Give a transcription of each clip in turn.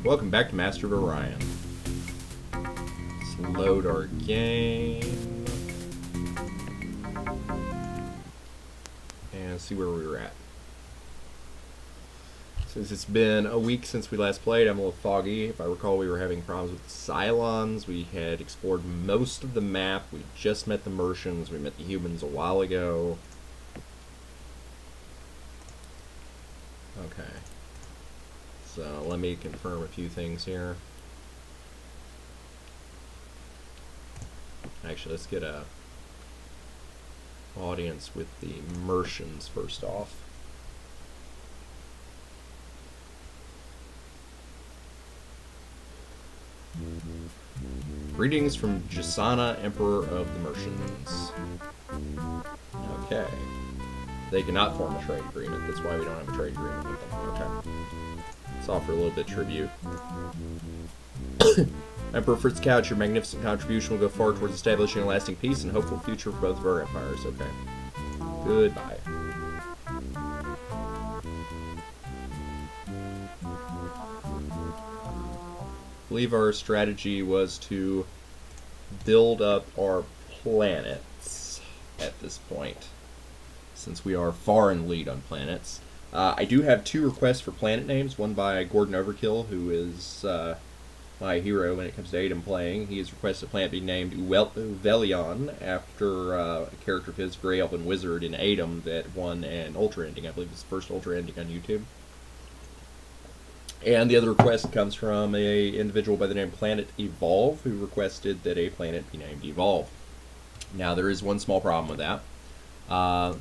Welcome back to Master of Orion. Let's load our game and see where we were at. Since it's been a week since we last played, I'm a little foggy. If I recall, we were having problems with the Cylons. We had explored most of the map. We just met the Martians. We met the humans a while ago. Okay. So let me confirm a few things here. Actually, let's get a audience with the Martians first off. Greetings from Jasana, Emperor of the Martians. Okay. They cannot form a trade agreement. That's why we don't have a trade agreement with them. Okay. Let's offer a little bit of tribute. Emperor Fritz Couch, your magnificent contribution will go far towards establishing a lasting peace and hopeful future for both of our empires. Okay. Goodbye. I believe our strategy was to build up our planets at this point, since we are far in lead on planets. I do have 2 requests for planet names, one by Gordon Overkill, who is my hero when it comes to Adam playing. He has requested a planet be named Uvelion, after a character of his, Grey Elven Wizard, in Adam that won an Ultra Ending. I believe it's the first Ultra Ending on YouTube. And the other request comes from an individual by the name Planet Evolve, who requested that a planet be named Evolve. Now, there is one small problem with that.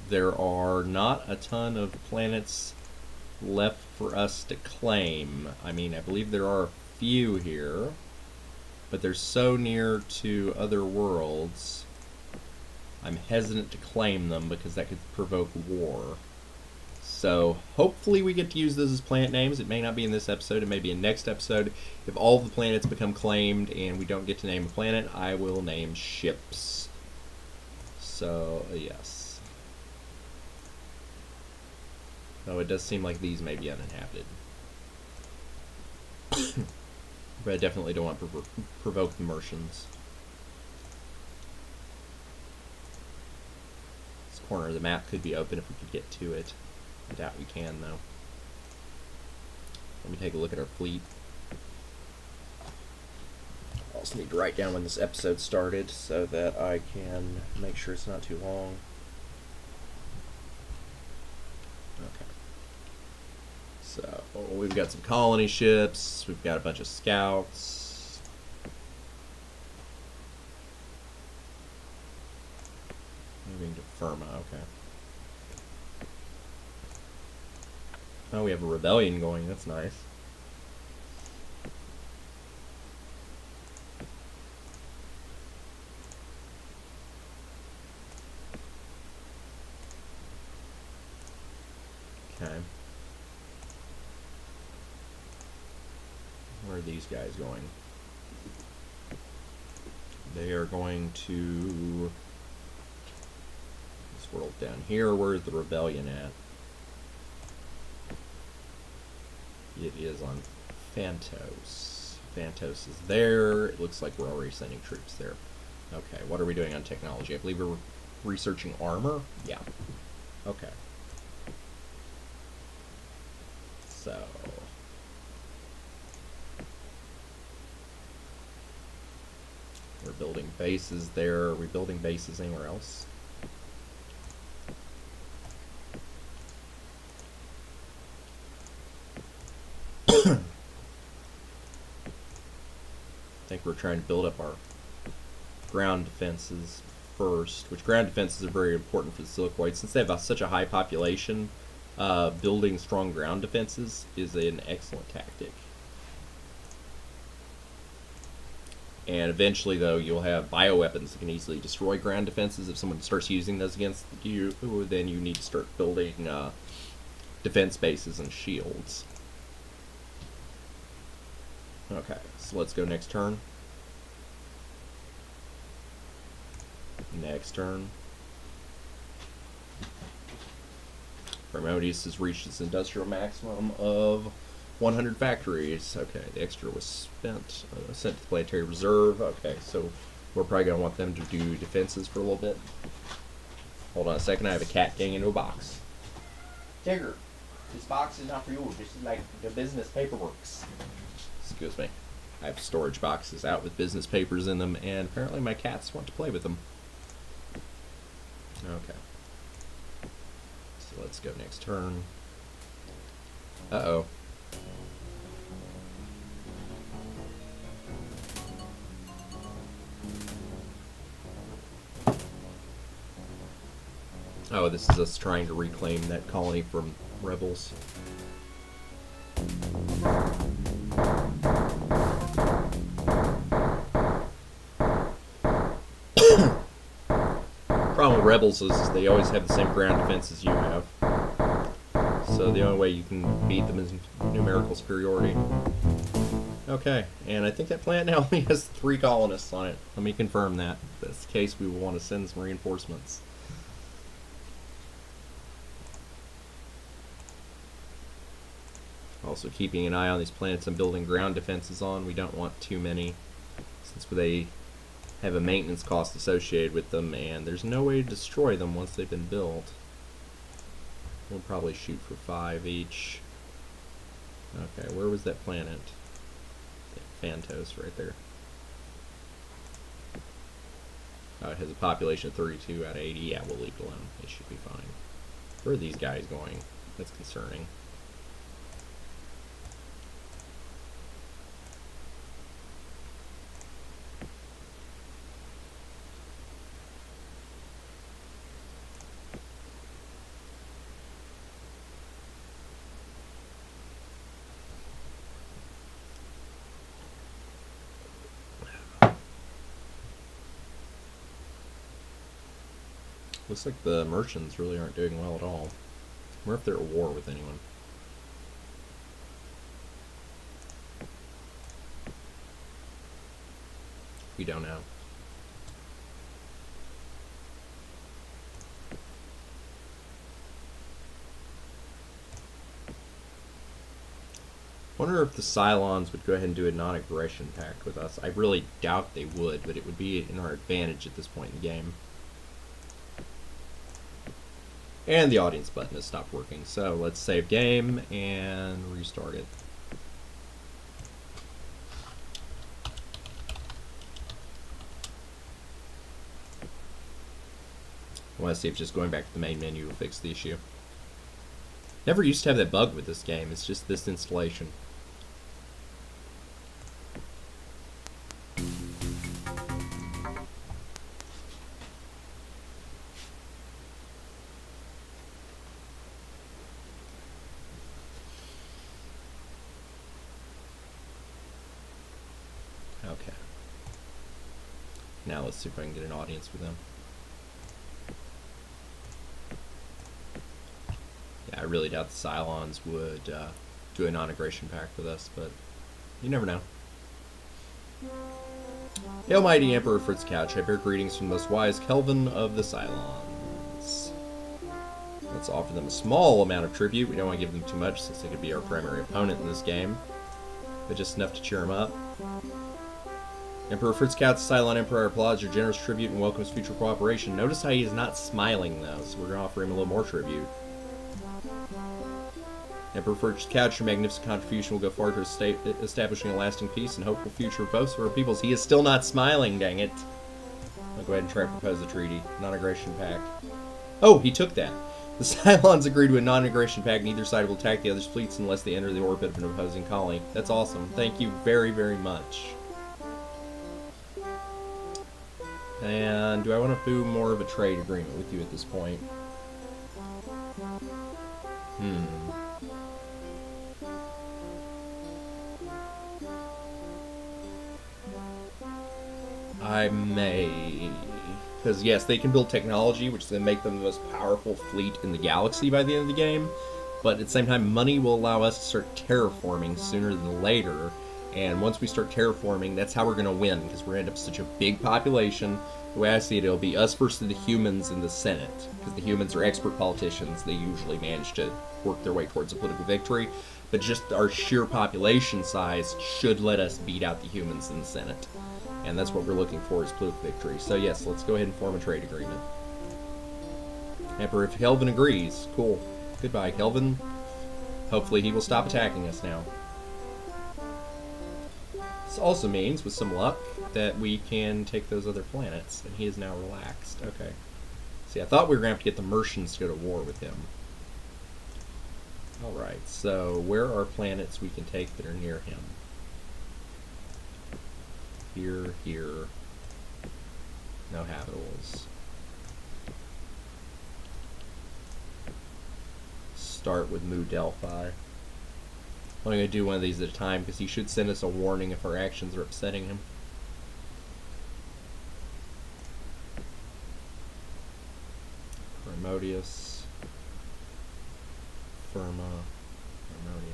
There are not a ton of planets left for us to claim. I mean, I believe there are a few here, but they're so near to other worlds, I'm hesitant to claim them because that could provoke war. So hopefully we get to use those as planet names. It may not be in this episode, it may be in next episode. If all of the planets become claimed and we don't get to name a planet, I will name ships. So, yes. Though it does seem like these may be uninhabited. But I definitely don't want to provoke the Martians. This corner of the map could be open if we could get to it. I doubt we can, though. Let me take a look at our fleet. I also need to write down when this episode started so that I can make sure it's not too long. Okay. So, we've got some colony ships, we've got a bunch of scouts. Moving to Firma, okay. Oh, we have a rebellion going, that's nice. Okay. Where are these guys going? They are going to this world down here. Where's the rebellion at? It is on Phantos. Phantos is there. It looks like we're already sending troops there. Okay, what are we doing on technology? I believe we're researching armor? Yeah. Okay. So... we're building bases there. Are we building bases anywhere else? I think we're trying to build up our ground defenses first, which ground defenses are very important for the Silicoids. Since they have such a high population, building strong ground defenses is an excellent tactic. And eventually, though, you'll have bioweapons that can easily destroy ground defenses. If someone starts using those against you, then you need to start building defense bases and shields. Okay, so let's go next turn. Next turn. Harmonious has reached its industrial maximum of 100 factories. Okay, the extra was spent, sent to the planetary reserve. Okay, so we're probably going to want them to do defenses for a little bit. Hold on a second, I have a cat getting into a box. Tigger, this box is not for you. This is like the business paperworks. Excuse me. I have storage boxes out with business papers in them, and apparently my cats want to play with them. Okay. So let's go next turn. Uh-oh. Oh, this is us trying to reclaim that colony from rebels. Problem with rebels is they always have the same ground defense as you have. So the only way you can beat them is numerical superiority. Okay, and I think that planet now only has 3 colonists on it. Let me confirm that. If that's the case, we will want to send some reinforcements. Also keeping an eye on these planets and building ground defenses on. We don't want too many, since they have a maintenance cost associated with them, and there's no way to destroy them once they've been built. We'll probably shoot for 5 each. Okay, where was that planet? Phantos right there. Oh, it has a population of 32 out of 80. Yeah, we'll leave it alone. It should be fine. Where are these guys going? That's concerning. Looks like the merchants really aren't doing well at all. I wonder if they're at war with anyone. We don't know. Wonder if the Cylons would go ahead and do a non-aggression pact with us. I really doubt they would, but it would be in our advantage at this point in the game. And the audience button has stopped working, so let's save game and restart it. I want to see if just going back to the main menu will fix the issue. Never used to have that bug with this game, it's just this installation. Okay. Now let's see if I can get an audience with them. Yeah, I really doubt the Cylons would do a non-aggression pact with us, but you never know. Hail, mighty Emperor Fritz Couch. I bear greetings from the most wise Kelvin of the Cylons. Let's offer them a small amount of tribute. We don't want to give them too much since they could be our primary opponent in this game, but just enough to cheer them up. Emperor Fritz Couch, Cylon Emperor, applauds your generous tribute and welcomes future cooperation. Notice how he is not smiling, though, so we're going to offer him a little more tribute. Emperor Fritz Couch, your magnificent contribution will go far to establishing a lasting peace and hopeful future of both of our peoples. He is still not smiling, dang it. I'll go ahead and try to propose a treaty. Non-aggression pact. Oh, he took that. The Cylons agreed to a non-aggression pact. Neither side will attack the other's fleets unless they enter the orbit of an opposing colony. That's awesome. Thank you very, very much. And do I want to do more of a trade agreement with you at this point? I may. Because, yes, they can build technology, which is going to make them the most powerful fleet in the galaxy by the end of the game. But at the same time, money will allow us to start terraforming sooner than later. And once we start terraforming, that's how we're going to win, because we're going to end up such a big population. The way I see it, it'll be us versus the humans in the Senate, because the humans are expert politicians. They usually manage to work their way towards a political victory. but just our sheer population size should let us beat out the humans in the Senate. And that's what we're looking for, is political victory. So yes, let's go ahead and form a trade agreement. Emperor, if Kelvin agrees, cool. Goodbye, Kelvin. Hopefully he will stop attacking us now. This also means, with some luck, that we can take those other planets, and he is now relaxed. Okay. See, I thought we were going to have to get the Mercians to go to war with him. Alright, so where are planets we can take that are near him? Here, here. No habitables. Start with Mu Delphi. I'm going to do one of these at a time because he should send us a warning if our actions are upsetting him. Harmodius. Firma. Harmonious.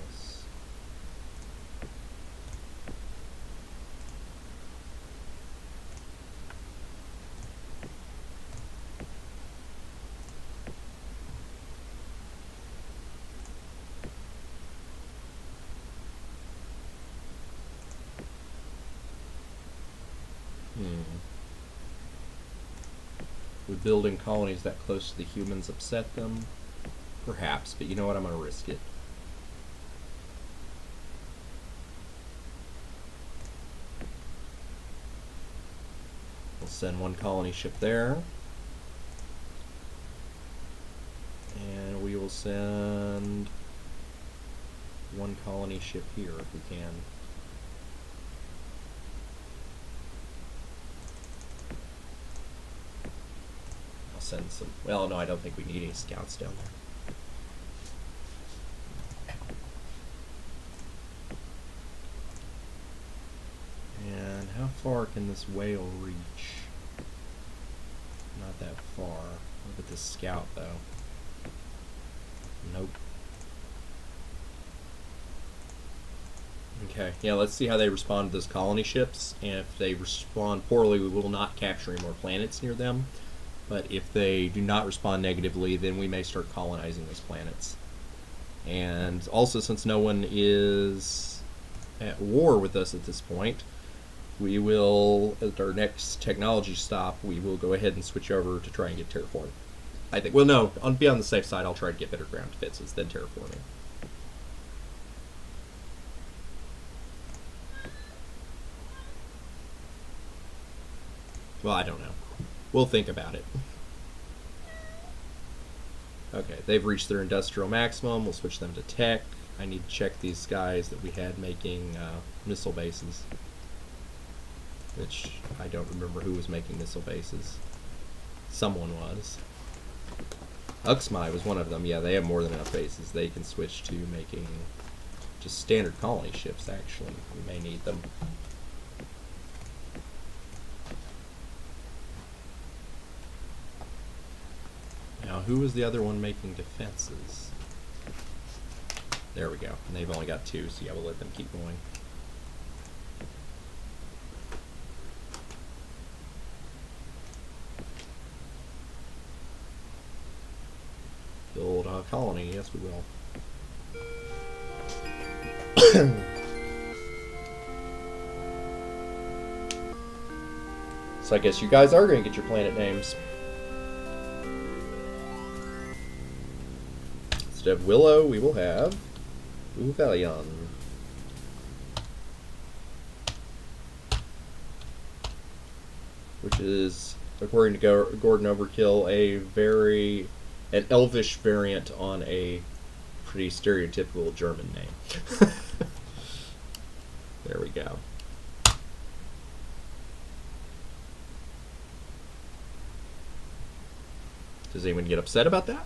Would building colonies that close to the humans upset them? Perhaps, but you know what? I'm going to risk it. We'll send one colony ship there. And we will send one colony ship here if we can. Send some. Well, no, I don't think we need any scouts down there. And how far can this whale reach? Not that far. Look at this scout, though. Nope. Okay, yeah, let's see how they respond to those colony ships. And if they respond poorly, we will not capture any more planets near them. But if they do not respond negatively, then we may start colonizing those planets. And also, since no one is at war with us at this point, we will, at our next technology stop, we will go ahead and switch over to try and get terraforming. I think, well, no, on be on the safe side, I'll try to get better ground defenses than terraforming. Well, I don't know. We'll think about it. Okay, they've reached their industrial maximum. We'll switch them to tech. I need to check these guys that we had making missile bases. Which, I don't remember who was making missile bases. Someone was. Uxmai was one of them. Yeah, they have more than enough bases. They can switch to making just standard colony ships, actually. We may need them. Now, who was the other one making defenses? There we go. And they've only got 2, so yeah, we'll let them keep going. Build a colony. Yes, we will. So I guess you guys are going to get your planet names. Instead of Willow, we will have Uvelion. Which is, according to Gordon Overkill, an elvish variant on a pretty stereotypical German name. There we go. Does anyone get upset about that?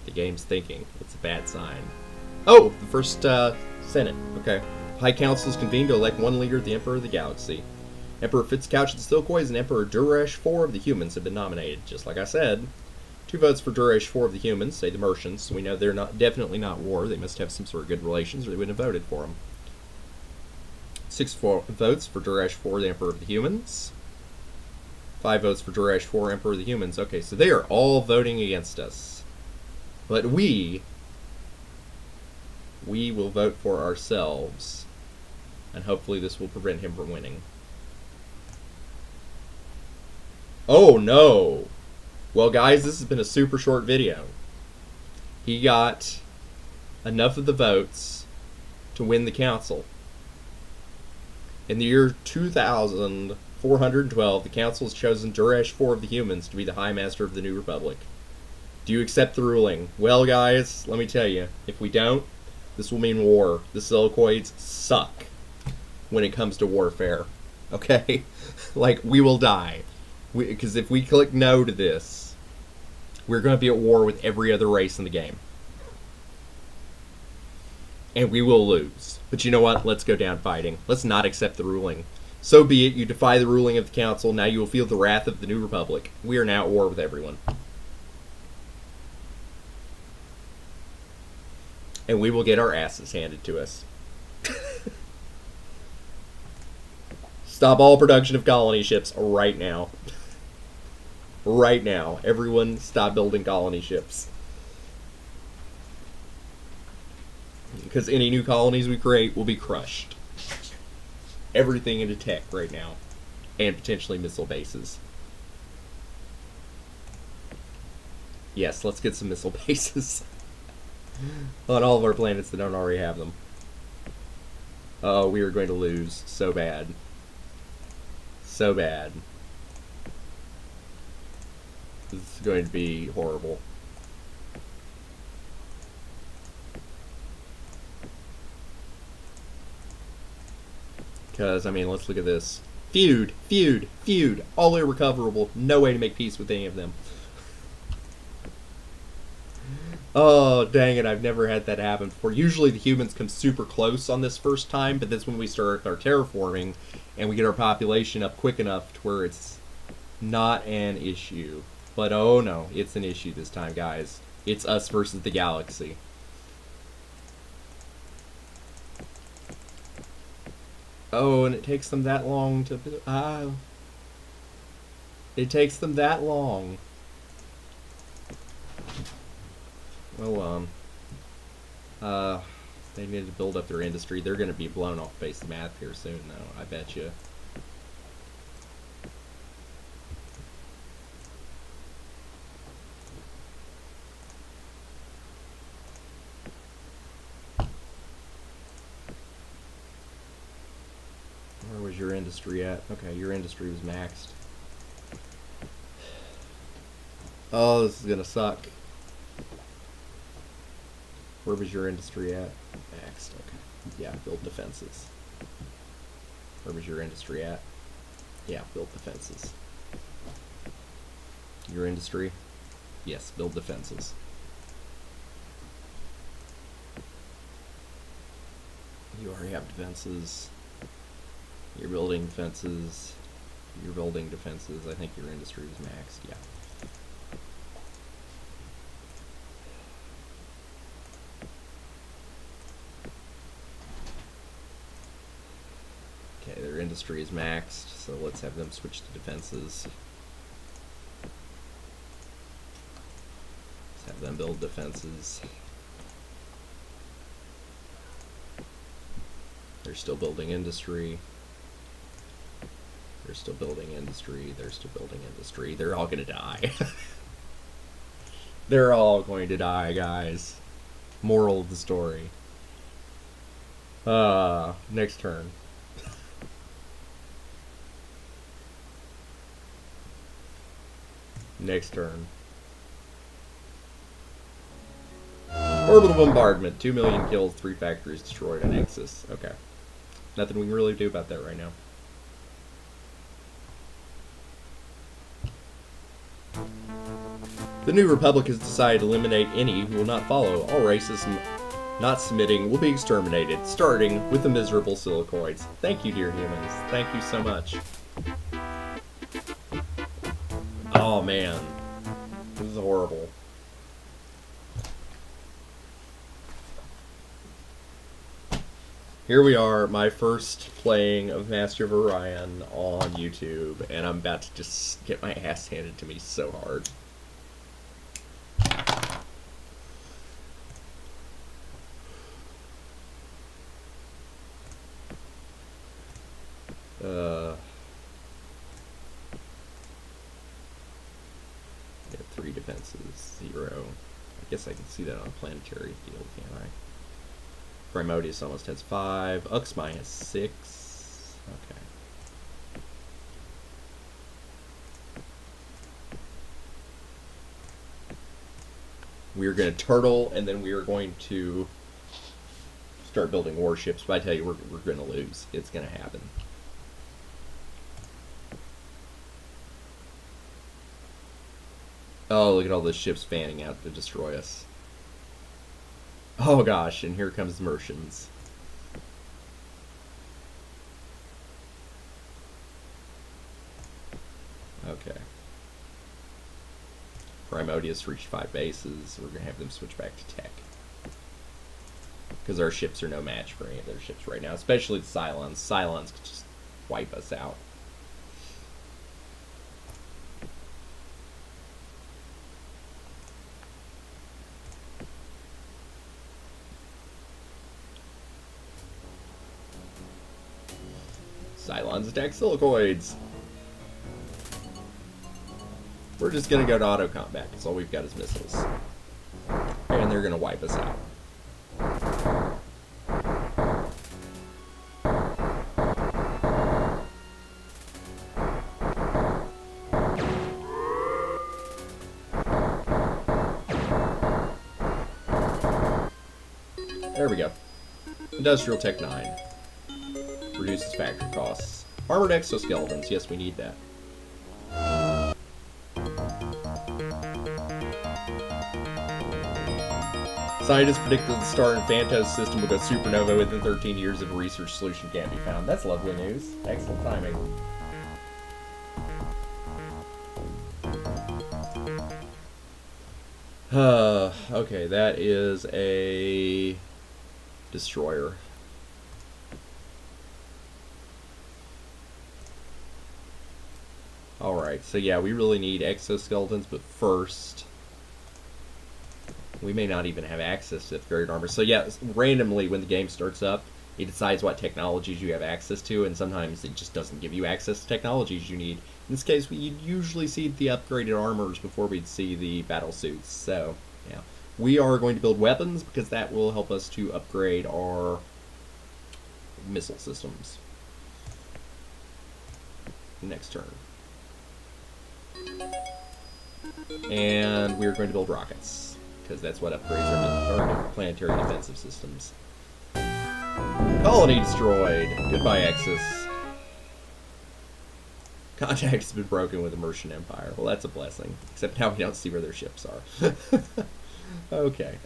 The game's thinking. It's a bad sign. Oh! The first Senate. Okay. High Council is convened to elect one leader, the Emperor of the Galaxy. Emperor Fitzcouch of the Silicoids and Emperor Duresh IV of the Humans have been nominated. Just like I said. 2 votes for Duresh IV of the Humans, say the Mercians. So we know they're definitely not war. They must have some sort of good relations or they wouldn't have voted for them. 6 votes for Duresh IV, the Emperor of the Humans. 5 votes for Duresh, 4 Emperor of the Humans. Okay, so they are all voting against us. But we will vote for ourselves. And hopefully this will prevent him from winning. Oh no! Well guys, this has been a super short video. He got enough of the votes to win the council. In the year 2412, the council has chosen Duresh, 4 of the Humans, to be the High Master of the New Republic. Do you accept the ruling? Well guys, let me tell you, if we don't, this will mean war. The Silicoids suck when it comes to warfare. Okay? Like, we will die. Because if we click no to this, we're going to be at war with every other race in the game. And we will lose. But you know what? Let's go down fighting. Let's not accept the ruling. So be it. You defy the ruling of the council. Now you will feel the wrath of the New Republic. We are now at war with everyone. And we will get our asses handed to us. Stop all production of colony ships right now. Right now. Everyone stop building colony ships. Because any new colonies we create will be crushed. Everything into tech right now. And potentially missile bases. Yes, let's get some missile bases. On all of our planets that don't already have them. Oh, we are going to lose so bad. So bad. This is going to be horrible. Because, I mean, let's look at this. Feud, feud, feud. All irrecoverable. No way to make peace with any of them. Oh, dang it, I've never had that happen before. Usually the humans come super close on this first time, but that's when we start our terraforming, and we get our population up quick enough to where it's not an issue. But oh no, it's an issue this time, guys. It's us versus the galaxy. Oh, and it takes them that long to... It takes them that long. Well, they need to build up their industry. They're going to be blown off face of the map here soon, though, I bet you. Where was your industry at? Okay, your industry was maxed. Oh, this is going to suck. Where was your industry at? Maxed, okay. Yeah, build defenses. Where was your industry at? Yeah, build defenses. Your industry? Yes, build defenses. You already have defenses. You're building defenses. You're building defenses. I think your industry was maxed, yeah. Okay, their industry is maxed, so let's have them switch to defenses. Let's have them build defenses. They're still building industry. They're still building industry. They're still building industry. They're all gonna die. They're all going to die, guys. Moral of the story. Next turn. Next turn. Orbital bombardment. 2 million kills, 3 factories destroyed on Nexus. Okay. Nothing we can really do about that right now. The New Republic has decided to eliminate any who will not follow. All races not submitting will be exterminated, starting with the miserable Silicoids. Thank you, dear humans. Thank you so much. Oh man, this is horrible. Here we are, my first playing of Master of Orion on YouTube, and I'm about to just get my ass handed to me so hard. Yeah, 3 defenses, 0. I guess I can see that on a planetary field, can't I? Primodius almost has 5. Uxmai has 6. Okay. We are going to turtle, and then we are going to start building warships. But I tell you, we're going to lose. It's going to happen. Oh, look at all the ships fanning out to destroy us. Oh gosh, and here comes the Mercians. Okay. Primodius reached 5 bases. We're going to have them switch back to tech. Because our ships are no match for any of their ships right now, especially the Cylons. Cylons could just wipe us out. Cylons attack Silicoids. We're just going to go to auto combat because all we've got is missiles. And they're going to wipe us out. There we go. Industrial Tech 9. Reduces factory costs. Armored exoskeletons. Yes, we need that. Scientists predicted the star and Phantos system will go supernova within 13 years if a research solution can't be found. That's lovely news. Excellent timing. Okay, that is a destroyer. Alright, so yeah, we really need exoskeletons, but first, we may not even have access to upgraded armor. So yeah, randomly when the game starts up, it decides what technologies you have access to, and sometimes it just doesn't give you access to technologies you need. In this case, we'd usually see the upgraded armors before we'd see the battle suits. So, yeah. We are going to build weapons, because that will help us to upgrade our missile systems. Next turn. And we're going to build rockets, because that's what upgrades our planetary defensive systems. Colony destroyed. Goodbye, Axis. Contact has been broken with the Mercian Empire. Well, that's a blessing. Except now we don't see where their ships are. Okay.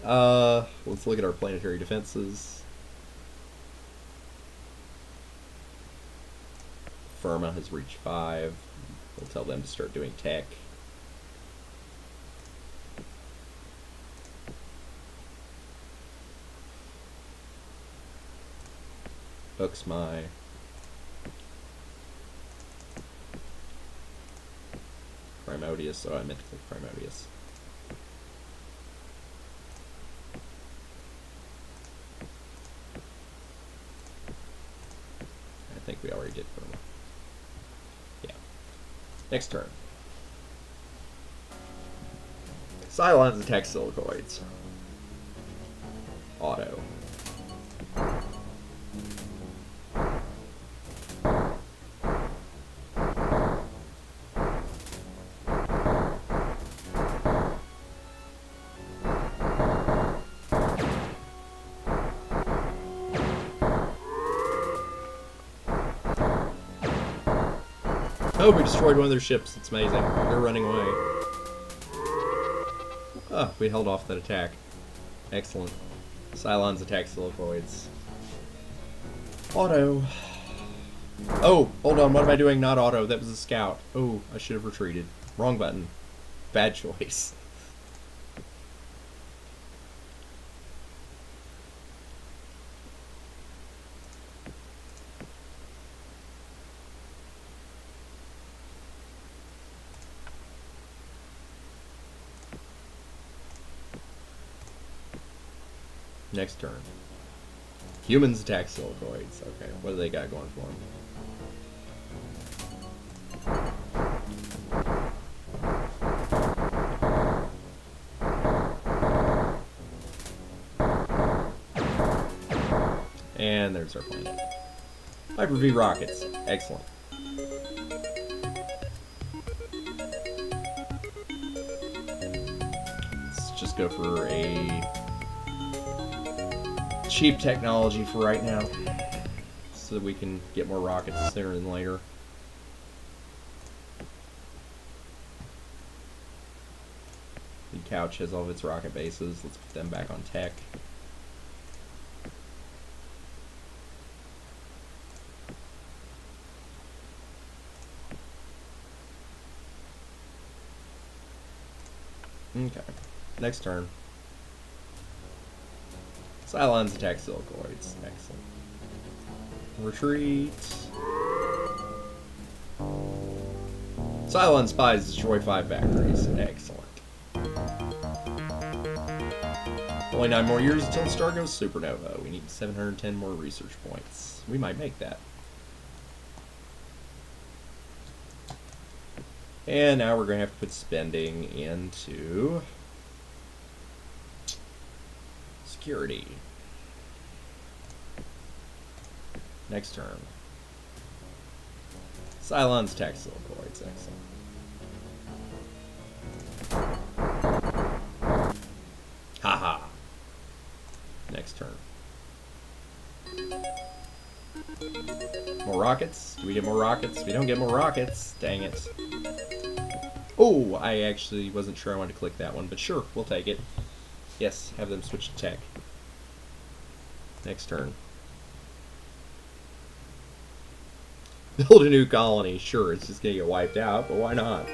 Let's look at our planetary defenses. Firma has reached 5. We'll tell them to start doing tech. Uxmai. Primodius. Oh, I meant to click Primodius. I think we already did Firma. Yeah. Next turn. Cylons attack Silicoids. Auto. Oh, we destroyed one of their ships. It's amazing. They're running away. Oh, we held off that attack. Excellent. Cylons attack Silicoids. Auto. Oh, hold on. What am I doing? Not auto. That was a scout. Oh, I should have retreated. Wrong button. Bad choice. Next turn. Humans attack Silicoids. Okay, what do they got going for them? And there's our planet. Hyper-V rockets. Excellent. Let's just go for a cheap technology for right now, so that we can get more rockets sooner than later. The couch has all of its rocket bases. Let's put them back on tech. Okay, next turn. Cylons attack Silicoids. Excellent. Retreat. Cylon spies destroy 5 factories. Excellent. Only 9 more years until the star goes supernova. We need 710 more research points. We might make that. And now we're going to have to put spending into security. Next turn. Cylons attack Silicoids. Excellent. Haha. Next turn. More rockets? Do we get more rockets? We don't get more rockets. Dang it. Oh, I actually wasn't sure I wanted to click that one, but sure, we'll take it. Yes, have them switch to tech. Next turn. Build a new colony. Sure, it's just gonna get wiped out, but why not?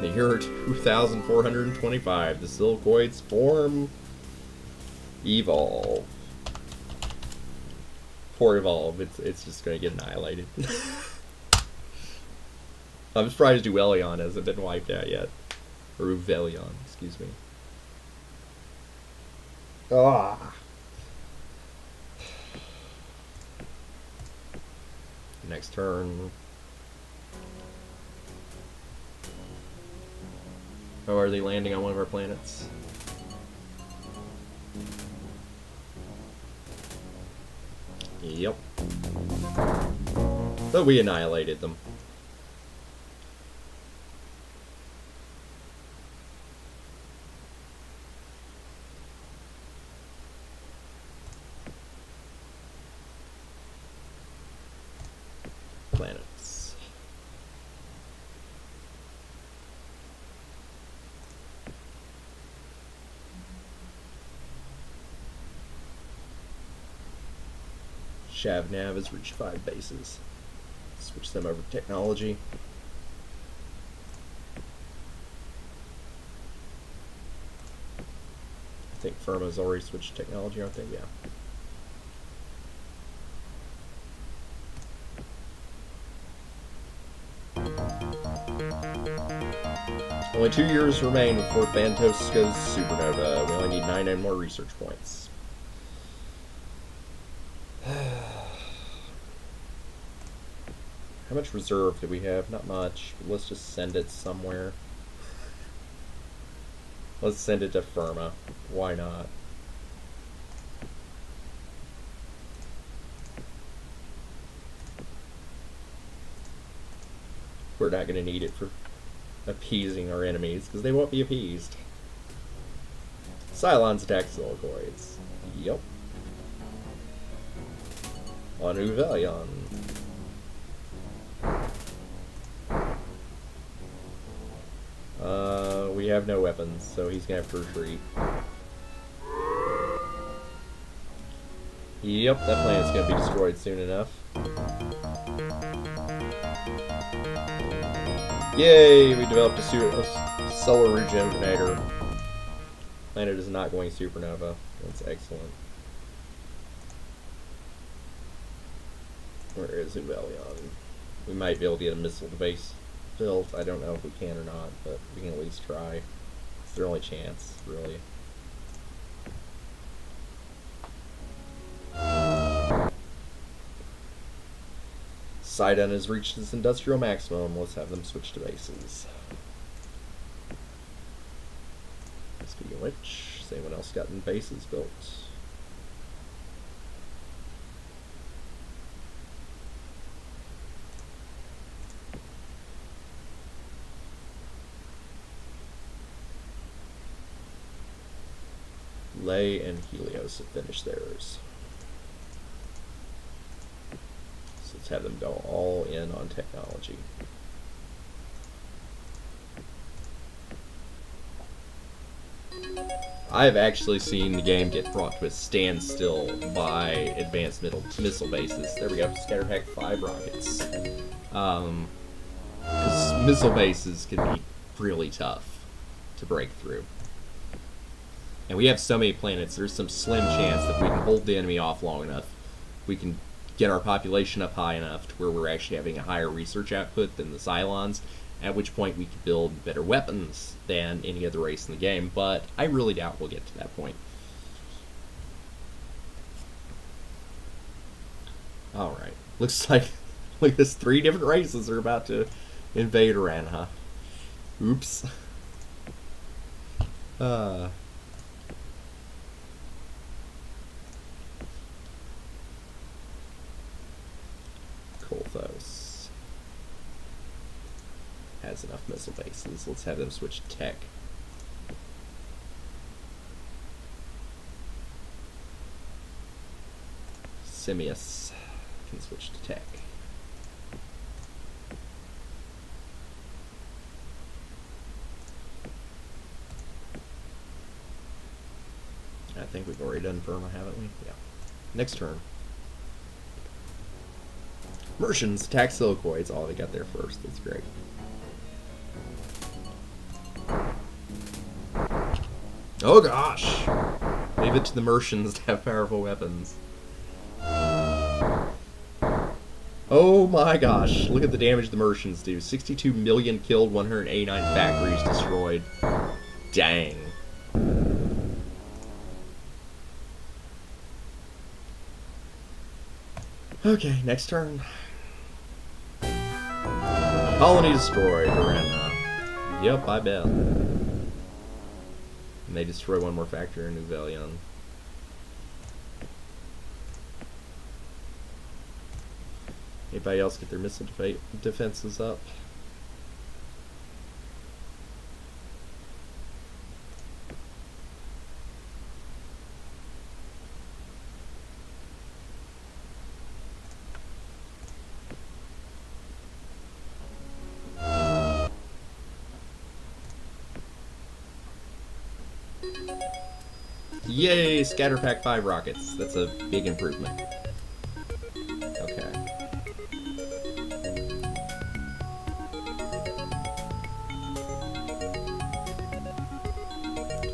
The year 2425, the Silicoids form evolve. Poor evolve, it's just gonna get annihilated. I'm surprised Orion hasn't been wiped out yet. Or Uvelion, excuse me. Ah. Next turn. Oh, are they landing on one of our planets? Yep. So we annihilated them. Planets. Shavnav has reached 5 bases. Switch them over to technology. I think Firma's already switched to technology, aren't they? Yeah. Only 2 years remain before Phantos goes supernova. We only need 9 more research points. How much reserve do we have? Not much. But let's just send it somewhere. Let's send it to Firma. Why not? We're not going to need it for appeasing our enemies, because they won't be appeased. Cylons attack Silicoids. Yep. On Uvelion. We have no weapons, so he's gonna have to retreat. Yep, that planet's gonna be destroyed soon enough. Yay! We developed a solar regenerator. Planet is not going supernova. That's excellent. Where is Uvelion? We might be able to get a missile base built. I don't know if we can or not, but we can at least try. It's their only chance, really. Sidon has reached its industrial maximum. Let's have them switch to bases. Speaking of which, has anyone else gotten bases built? Lay and Helios have finished theirs. So let's have them go all in on technology. I've actually seen the game get brought to a standstill by advanced missile bases. There we go, Scatter Pack 5 rockets. Because missile bases can be really tough to break through. And we have so many planets, there's some slim chance that we can hold the enemy off long enough. We can get our population up high enough to where we're actually having a higher research output than the Cylons, at which point we could build better weapons than any other race in the game, but I really doubt we'll get to that point. Alright, looks like look, there's 3 different races are about to invade Orion, huh? Oops. Kolthos has enough missile bases. Let's have them switch to tech. Simius can switch to tech. I think we've already done Firma, haven't we? Yeah. Next turn. Mercians attack Silicoids. Oh, they got there first. That's great. Oh gosh! Leave it to the Mercians to have powerful weapons. Oh my gosh, look at the damage the Mercians do. 62 million killed, 189 factories destroyed. Dang. Okay, next turn. Colony destroyed, Arena. Yep, I bet. And they destroy one more factory in Nuvelion. Anybody else get their missile defenses up? Yay! Scatter Pack 5 rockets. That's a big improvement. Okay.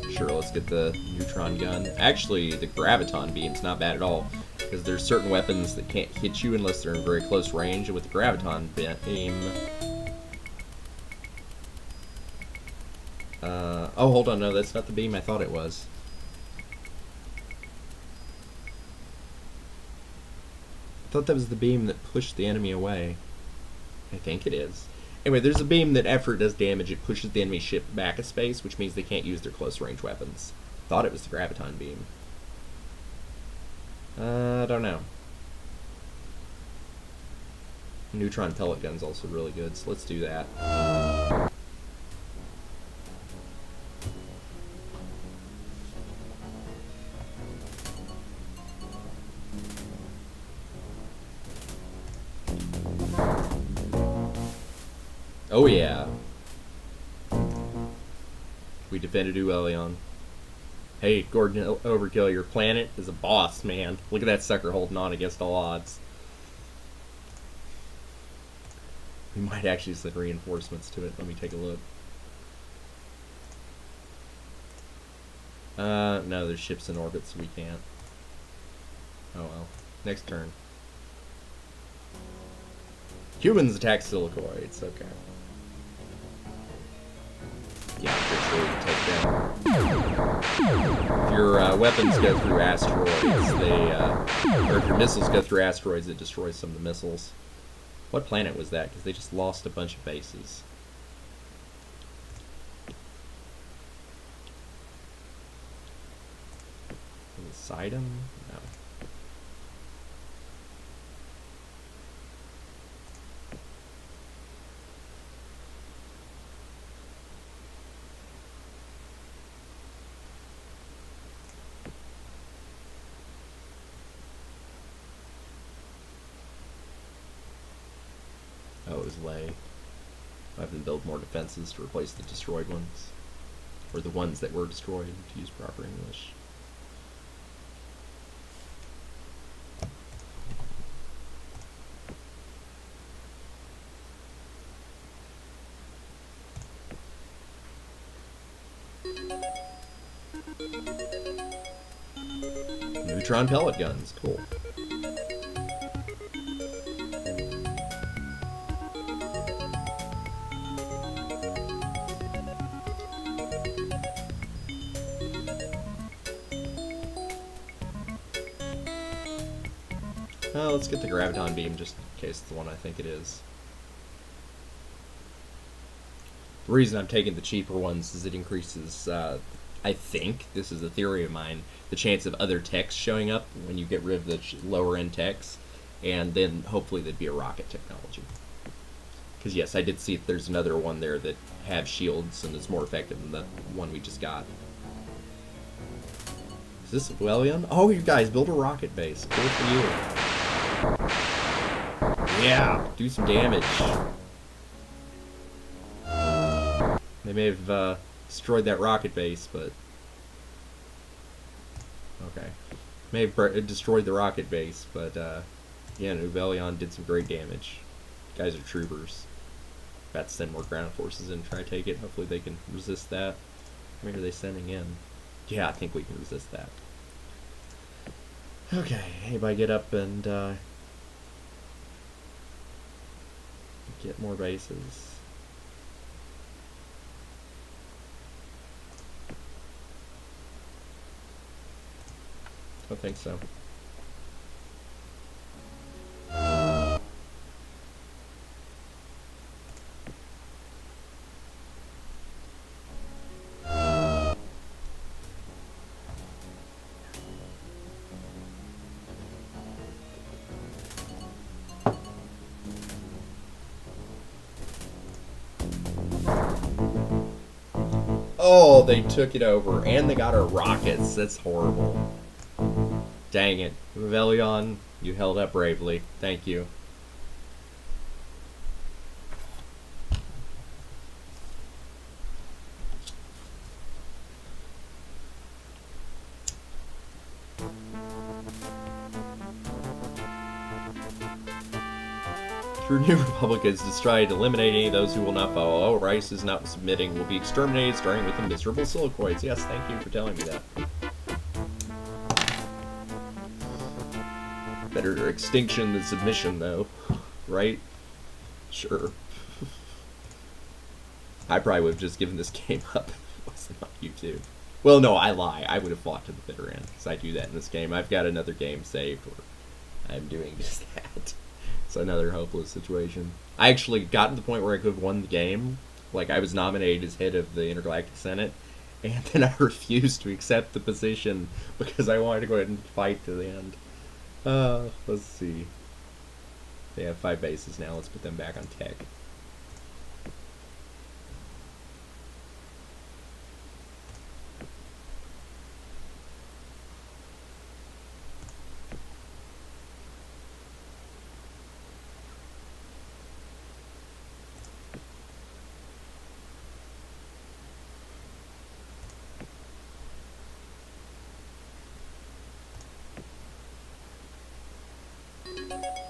Sure, let's get the neutron gun. Actually, the graviton beam's not bad at all, because there's certain weapons that can't hit you unless they're in very close range, and with the graviton beam... oh, hold on, no, that's not the beam I thought it was. I thought that was the beam that pushed the enemy away. I think it is. Anyway, there's a beam that after it does damage, it pushes the enemy ship back a space, which means they can't use their close range weapons. Thought it was the graviton beam. I don't know. Neutron pellet gun's also really good, so let's do that. Oh yeah. We defended Uelion. Hey, Gordon Overkill, your planet is a boss, man. Look at that sucker holding on against all odds. We might actually send reinforcements to it. Let me take a look. No, there's ships in orbit, so we can't. Oh well. Next turn. Humans attack Silicoids. Okay. Yeah, I'm pretty sure we can take them. If your weapons go through asteroids, or if your missiles go through asteroids, it destroys some of the missiles. What planet was that? Because they just lost a bunch of bases. Sidon? No. Oh, it was Lay. I have to build more defenses to replace the destroyed ones. Or the ones that were destroyed, to use proper English. Neutron pellet guns, cool. Let's get the graviton beam just in case it's the one I think it is. The reason I'm taking the cheaper ones is it increases, I think, this is a theory of mine, the chance of other techs showing up when you get rid of the lower end techs, and then hopefully there'd be a rocket technology. Because yes, I did see that there's another one there that have shields and is more effective than the one we just got. Is this Orion? Oh, you guys, build a rocket base. Cool for you. Yeah, do some damage. They may have destroyed that rocket base, but... Okay. May have destroyed the rocket base, but yeah, Orion did some great damage. You guys are troopers. About to send more ground forces in and try to take it. Hopefully they can resist that. How many are they sending in? Yeah, I think we can resist that. Okay, anybody get up and get more bases? I think so. Oh, they took it over, and they got our rockets. That's horrible. Dang it. Rebellion, you held up bravely. Thank you. Through New Republicans to try to eliminate any of those who will not follow. Oh, Rice is not submitting. Will be exterminated, starting with the miserable Silicoids. Yes, thank you for telling me that. Better extinction than submission, though. Right? Sure. I probably would have just given this game up if it wasn't on YouTube. Well, no, I lie. I would have fought to the bitter end, because I do that in this game. I've got another game saved where I'm doing just that. It's another hopeless situation. I actually got to the point where I could have won the game. Like, I was nominated as head of the Intergalactic Senate, and then I refused to accept the position because I wanted to go ahead and fight to the end. Let's see. They have 5 bases now. Let's put them back on tech.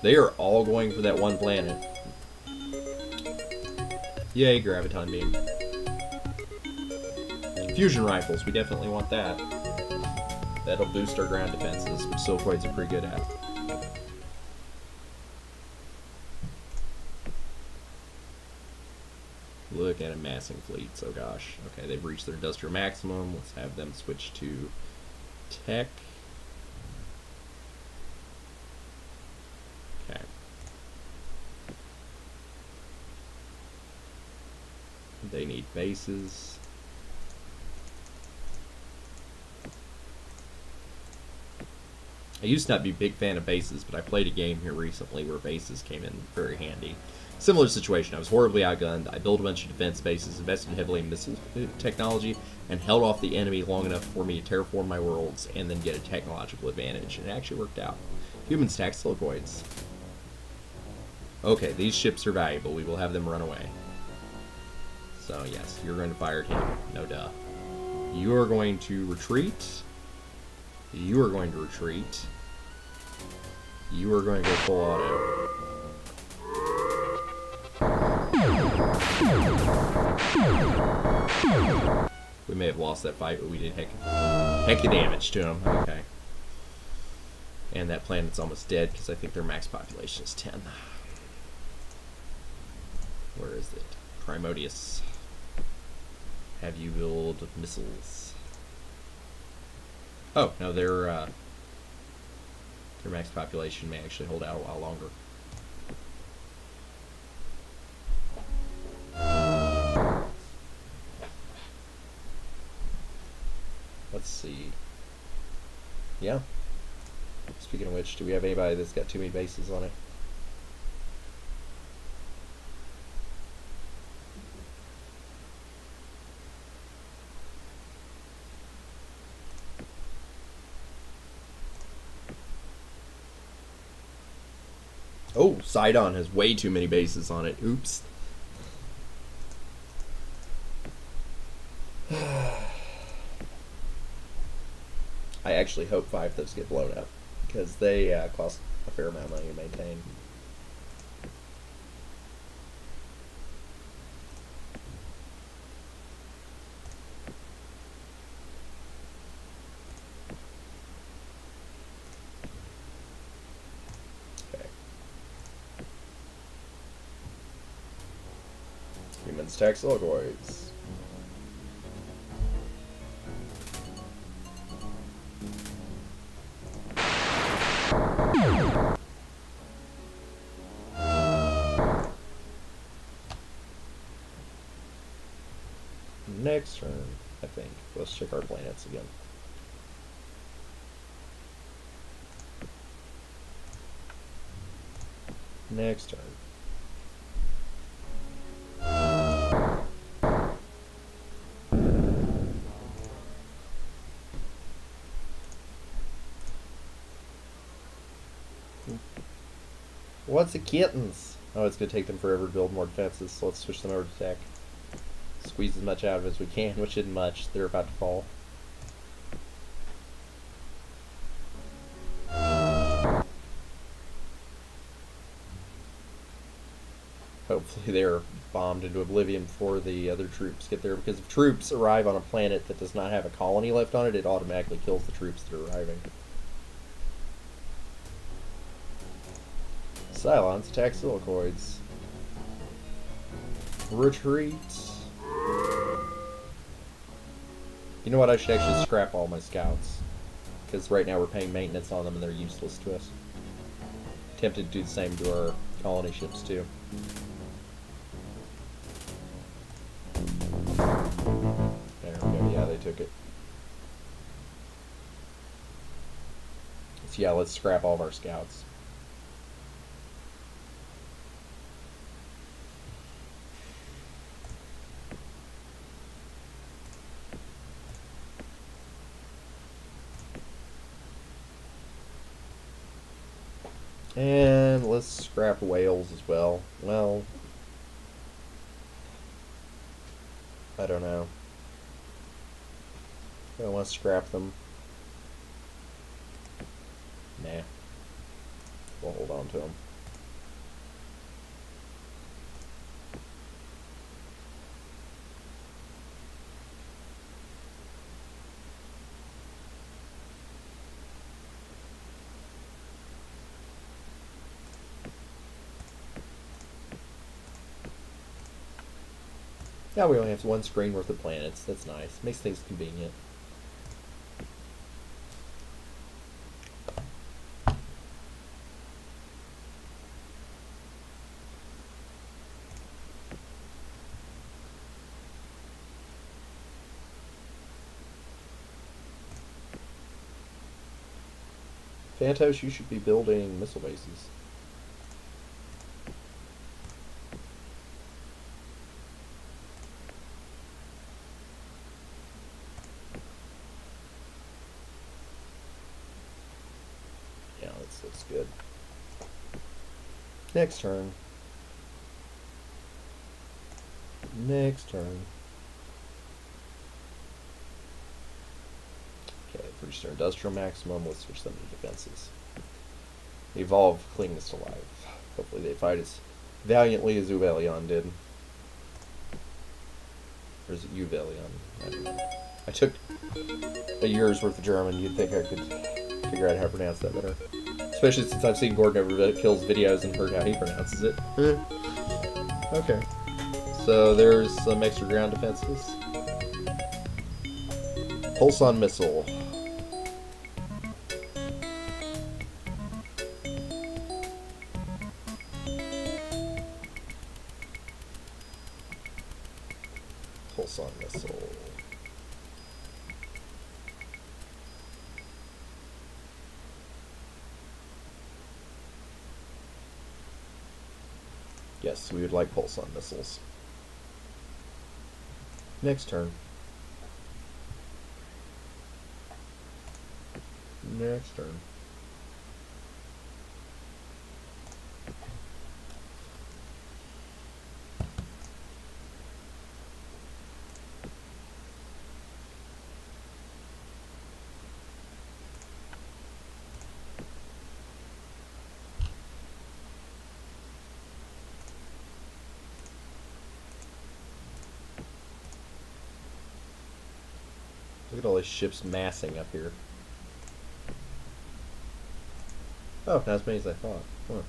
They are all going for that one planet. Yay, graviton beam. Fusion rifles, we definitely want that. That'll boost our ground defenses, which Silicoids are pretty good at. like that amassing fleets. Oh gosh. Okay, they've reached their industrial maximum. Let's have them switch to tech. Okay. They need bases. I used to not be a big fan of bases, but I played a game here recently where bases came in very handy. Similar situation. I was horribly outgunned. I built a bunch of defense bases, invested heavily in missile technology, and held off the enemy long enough for me to terraform my worlds and then get a technological advantage. And it actually worked out. Humans tax Silicoids. Okay, these ships are valuable. We will have them run away. So yes, you're going to fire at him. No duh. You are going to retreat. You are going to retreat. You are going to go full auto. We may have lost that fight, but we did heck of damage to him. Okay. And that planet's almost dead because I think their max population is 10. Where is it? Primodius. Have you build missiles? Oh, no, their max population may actually hold out a while longer. Let's see. Yeah. Speaking of which, do we have anybody that's got too many bases on it? Oh, Sidon has way too many bases on it. Oops. I actually hope 5 of those get blown up, because they cost a fair amount of money to maintain. Okay. Humans tax Silicoids. Next turn, I think. Let's check our planets again. Next turn. What's the kittens? Oh, it's going to take them forever to build more defenses, so let's switch them over to tech. Squeeze as much out of it as we can, which isn't much. They're about to fall. Hopefully they're bombed into oblivion before the other troops get there, because if troops arrive on a planet that does not have a colony left on it, it automatically kills the troops that are arriving. Cylons attack Silicoids. Retreat. You know what? I should actually scrap all my scouts, because right now we're paying maintenance on them and they're useless to us. Tempted to do the same to our colony ships too. There we go. Yeah, they took it. So yeah, let's scrap all of our scouts. And let's scrap whales as well. Well, I don't know. I don't want to scrap them. Nah. We'll hold on to them. Now we only have one screen worth of planets. That's nice. Makes things convenient. Phantos, you should be building missile bases. Yeah, this looks good. Next turn. Next turn. Okay, reached their industrial maximum. Let's switch them to defenses. Evolve, cleanest alive. Hopefully they fight as valiantly as Uvelion did. Or is it Uvelion? I took a year's worth of German. You'd think I could figure out how to pronounce that better. Especially since I've seen Gordon Over Kills videos and heard how he pronounces it. Okay. So there's some extra ground defenses. Pulse-on missile. Pulse-on missile. Yes, we would like pulse-on missiles. Next turn. Next turn. Look at all these ships massing up here. Oh, not as many as I thought. Huh.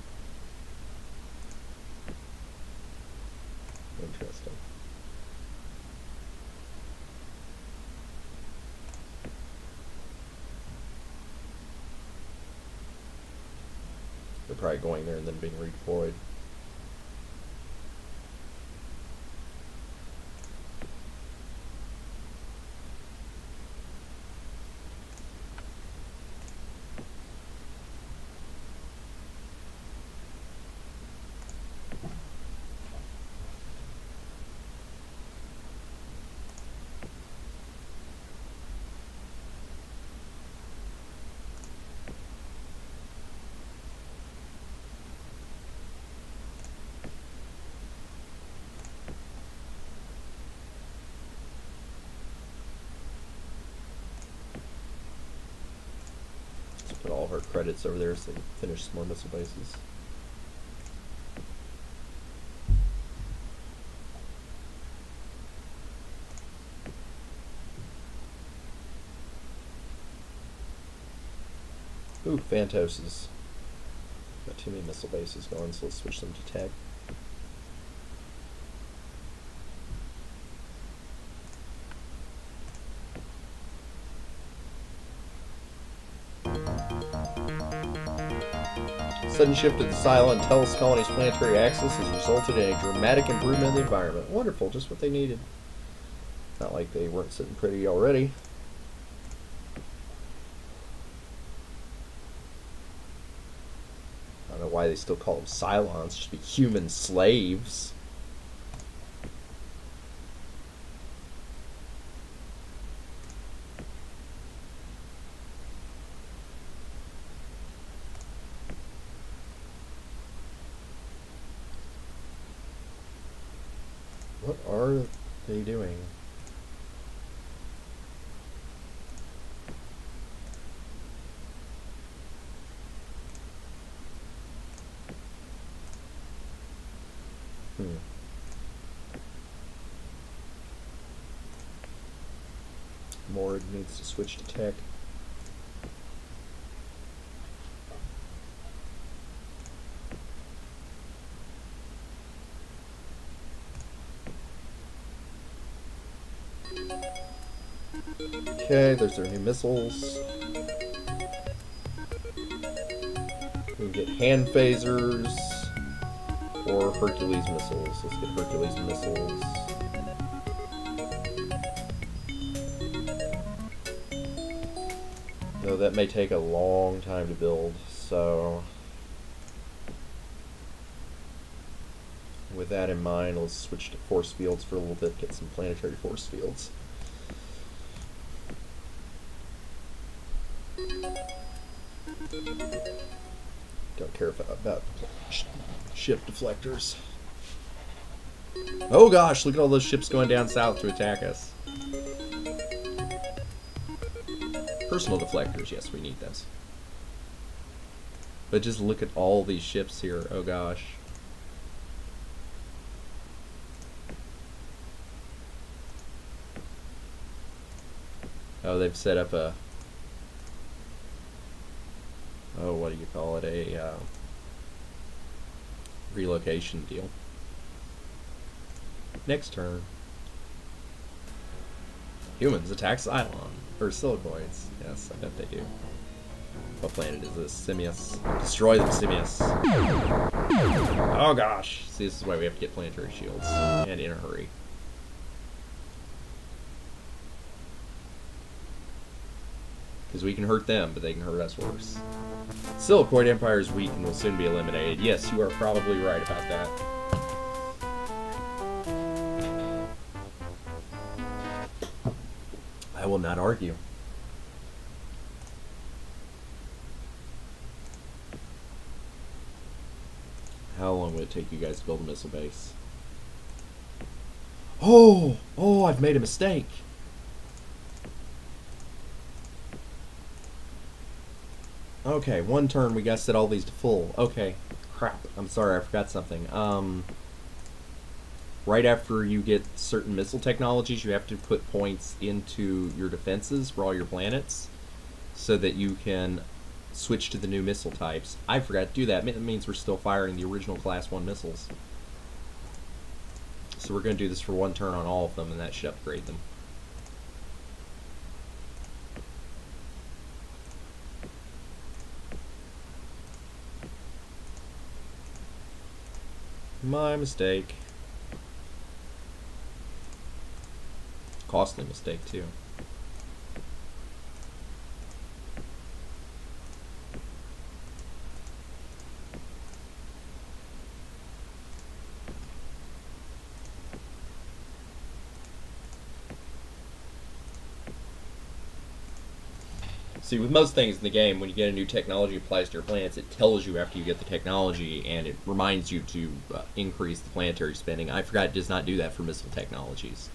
Interesting. They're probably going there and then being redeployed. Put all of our credits over there so they can finish some more missile bases. Ooh, Phantoses. Got too many missile bases going, so let's switch them to tech. Sudden shift of the Sila and Tellus colony's planetary axis has resulted in a dramatic improvement in the environment. Wonderful, just what they needed. Not like they weren't sitting pretty already. I don't know why they still call them Cylons, just be human slaves. What are they doing? Morg needs to switch to tech. Okay, there's their new missiles. We can get hand phasers or Hercules missiles. Let's get Hercules missiles. No, that may take a long time to build, so with that in mind, let's switch to force fields for a little bit, get some planetary force fields. Don't care about ship deflectors. Oh gosh, look at all those ships going down south to attack us. Personal deflectors, yes, we need those. But just look at all these ships here, oh gosh. Oh, they've set up a... Oh, what do you call it? A relocation deal. Next turn. Humans attack Cylon. Or Silicoids. Yes, I bet they do. What planet is this? Simius. Destroy them, Simius. Oh gosh. See, this is why we have to get planetary shields. And in a hurry. Because we can hurt them, but they can hurt us worse. Silicoid Empire is weak and will soon be eliminated. Yes, you are probably right about that. I will not argue. How long will it take you guys to build a missile base? Oh! Oh, I've made a mistake. Okay, one turn we gotta set all these to full. Okay. Crap. I'm sorry, I forgot something. Right after you get certain missile technologies, you have to put points into your defenses for all your planets so that you can switch to the new missile types. I forgot to do that. That means we're still firing the original Class 1 missiles. So we're going to do this for one turn on all of them, and that should upgrade them. My mistake. Costly mistake, too. See, with most things in the game, when you get a new technology applies to your planets, it tells you after you get the technology, and it reminds you to increase the planetary spending. I forgot it does not do that for missile technologies.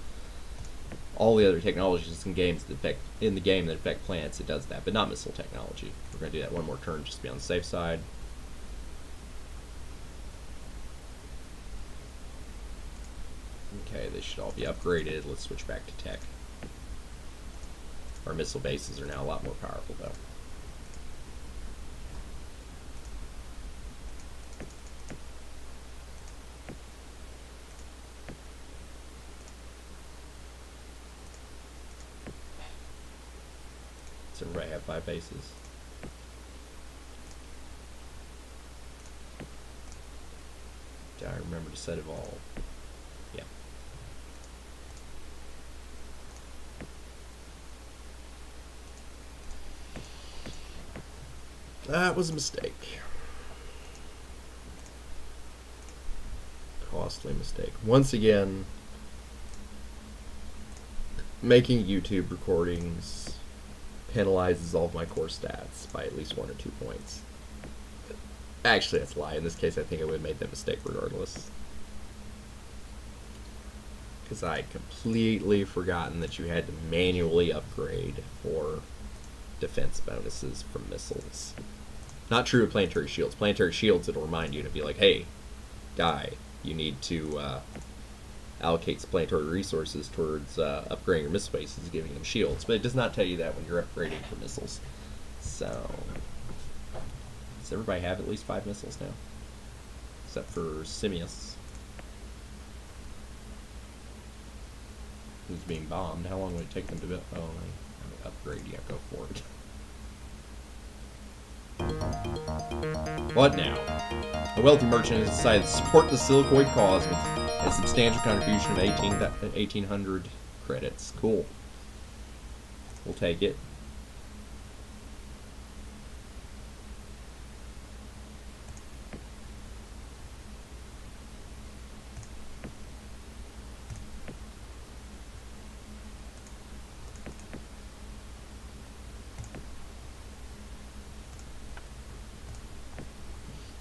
All the other technologies in the game that affect planets, it does that, but not missile technology. We're going to do that one more turn just to be on the safe side. Okay, they should all be upgraded. Let's switch back to tech. Our missile bases are now a lot more powerful, though. Does everybody have 5 bases? Did I remember to set evolve? Yeah. That was a mistake. Costly mistake. Once again, making YouTube recordings penalizes all of my core stats by at least 1 or 2 points. Actually, that's a lie. In this case, I think I would have made that mistake regardless. Because I had completely forgotten that you had to manually upgrade for defense bonuses from missiles. Not true of planetary shields. Planetary shields, it'll remind you to be like, hey, guy, you need to allocate some planetary resources towards upgrading your missile bases, giving them shields. But it does not tell you that when you're upgrading for missiles. So, does everybody have at least 5 missiles now? Except for Simius. who's being bombed. How long would it take them to build? Oh, upgrade. Yeah, go for it. What now? A wealthy merchant has decided to support the Silicoid cause with a substantial contribution of 1,800 credits. Cool. We'll take it.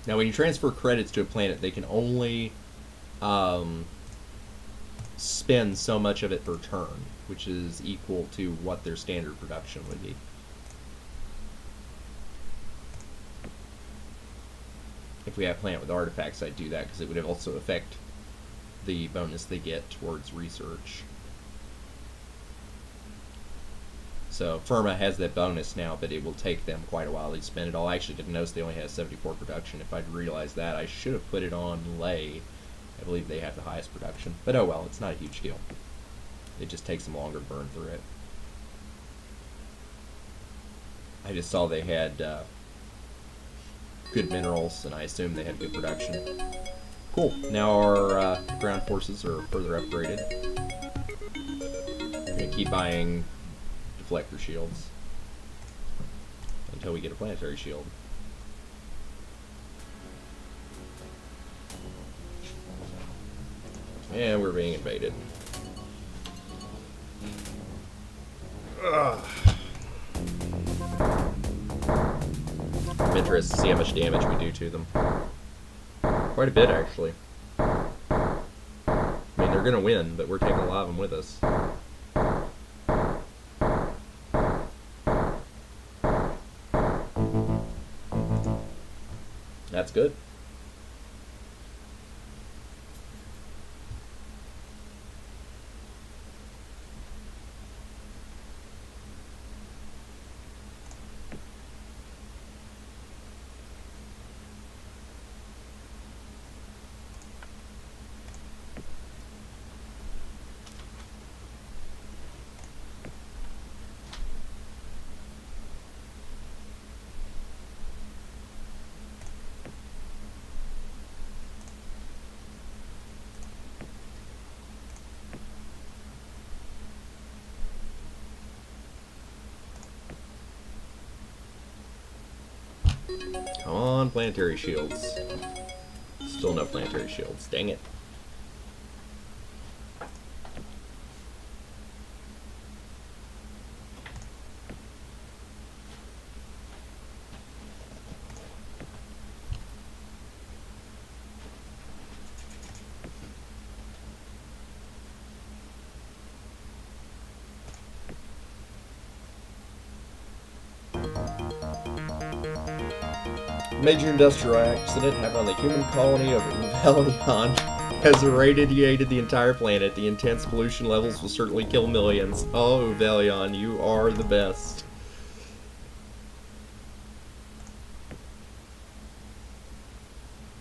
Now, when you transfer credits to a planet, they can only spend so much of it per turn, which is equal to what their standard production would be. If we have a planet with artifacts, I'd do that because it would also affect the bonus they get towards research. So Firma has that bonus now, but it will take them quite a while to spend it all. I actually didn't notice they only had 74 production. If I'd realized that, I should have put it on Lay. I believe they have the highest production. But oh well, it's not a huge deal. It just takes them longer to burn through it. I just saw they had good minerals, and I assumed they had good production. Cool. Now our ground forces are further upgraded. We're going to keep buying deflector shields until we get a planetary shield. And we're being invaded. Ugh. I'm interested to see how much damage we do to them. Quite a bit, actually. I mean, they're gonna win, but we're taking a lot of them with us. That's good. Come on, planetary shields. Still no planetary shields. Dang it. Major industrial accident happened on the human colony of Orion has irradiated the entire planet. The intense pollution levels will certainly kill millions. Oh, Velion, you are the best.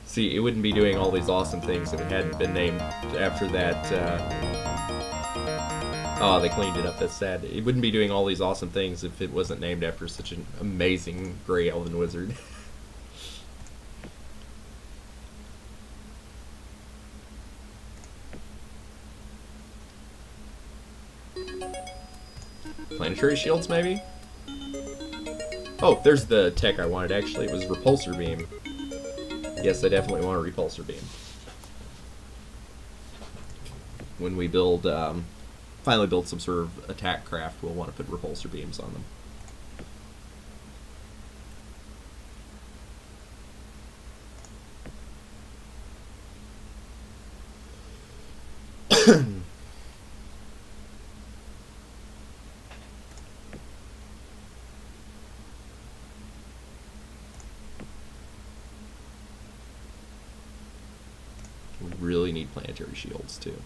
See, it wouldn't be doing all these awesome things if it hadn't been named after that. Oh, they cleaned it up. That's sad. It wouldn't be doing all these awesome things if it wasn't named after such an amazing gray elven wizard. Planetary shields, maybe? Oh, there's the tech I wanted, actually. It was repulsor beam. Yes, I definitely want a repulsor beam. When we build, finally build some sort of attack craft, we'll want to put repulsor beams on them. We really need planetary shields, too.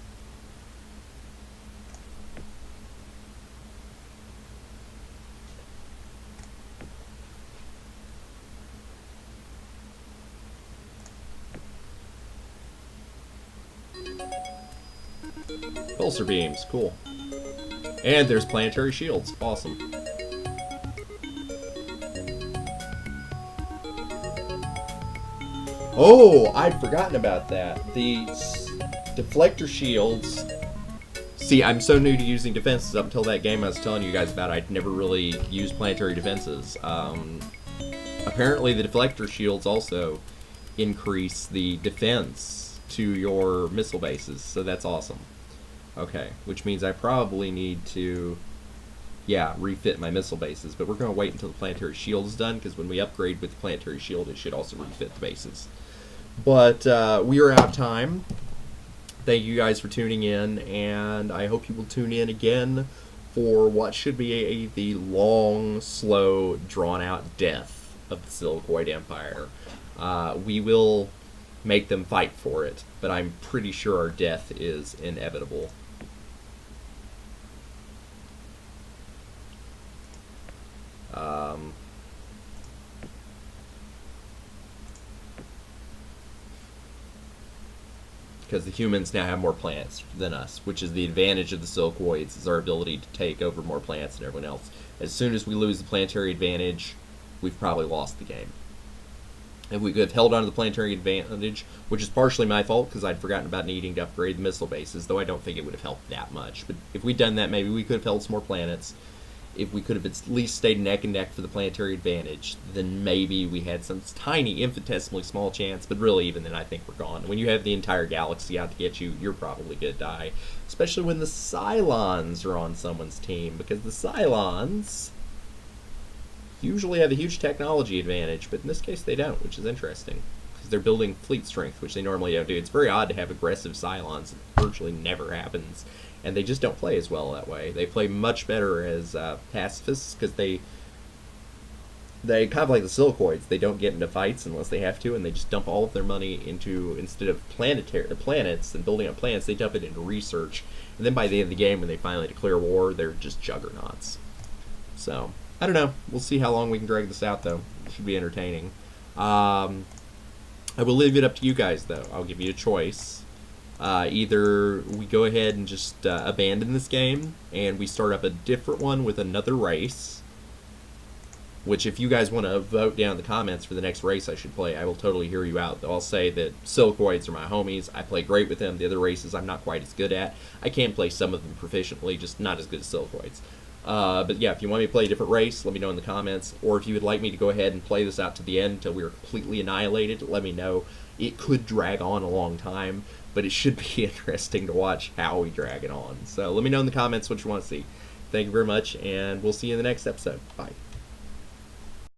Pulsar beams, cool. And there's planetary shields, awesome. Oh, I'd forgotten about that. The deflector shields. See, I'm so new to using defenses. Up until that game I was telling you guys about, I'd never really used planetary defenses. Apparently the deflector shields also increase the defense to your missile bases, so that's awesome. Okay, which means I probably need to, yeah, refit my missile bases, but we're going to wait until the planetary shield is done, because when we upgrade with the planetary shield, it should also refit the bases. But we are out of time. Thank you guys for tuning in, and I hope you will tune in again for what should be the long, slow, drawn-out death of the Silicoid Empire. We will make them fight for it, but I'm pretty sure our death is inevitable. Because the humans now have more planets than us, which is the advantage of the Silicoids, is our ability to take over more planets than everyone else. As soon as we lose the planetary advantage, we've probably lost the game. If we could have held on to the planetary advantage, which is partially my fault because I'd forgotten about needing to upgrade the missile bases, though I don't think it would have helped that much. But if we'd done that, maybe we could have held some more planets. If we could have at least stayed neck and neck for the planetary advantage, then maybe we had some tiny, infinitesimally small chance, but really even then I think we're gone. When you have the entire galaxy out to get you, you're probably going to die. Especially when the Cylons are on someone's team, because the Cylons usually have a huge technology advantage, but in this case they don't, which is interesting. Because they're building fleet strength, which they normally don't do. It's very odd to have aggressive Cylons. It virtually never happens. And they just don't play as well that way. They play much better as pacifists, because they kind of like the Silicoids. They don't get into fights unless they have to, and they just dump all of their money into, instead of planets and building up planets, they dump it into research. And then by the end of the game, when they finally declare war, they're just juggernauts. So I don't know. We'll see how long we can drag this out, though. It should be entertaining. I will leave it up to you guys, though. I'll give you a choice. Either we go ahead and just abandon this game, and we start up a different one with another race, which if you guys want to vote down in the comments for the next race I should play, I will totally hear you out. I'll say that Silicoids are my homies. I play great with them. The other races I'm not quite as good at. I can play some of them proficiently, just not as good as Silicoids. But yeah, if you want me to play a different race, let me know in the comments. Or if you would like me to go ahead and play this out to the end until we are completely annihilated, let me know. It could drag on a long time, but it should be interesting to watch how we drag it on. So let me know in the comments what you want to see. Thank you very much, and we'll see you in the next episode. Bye.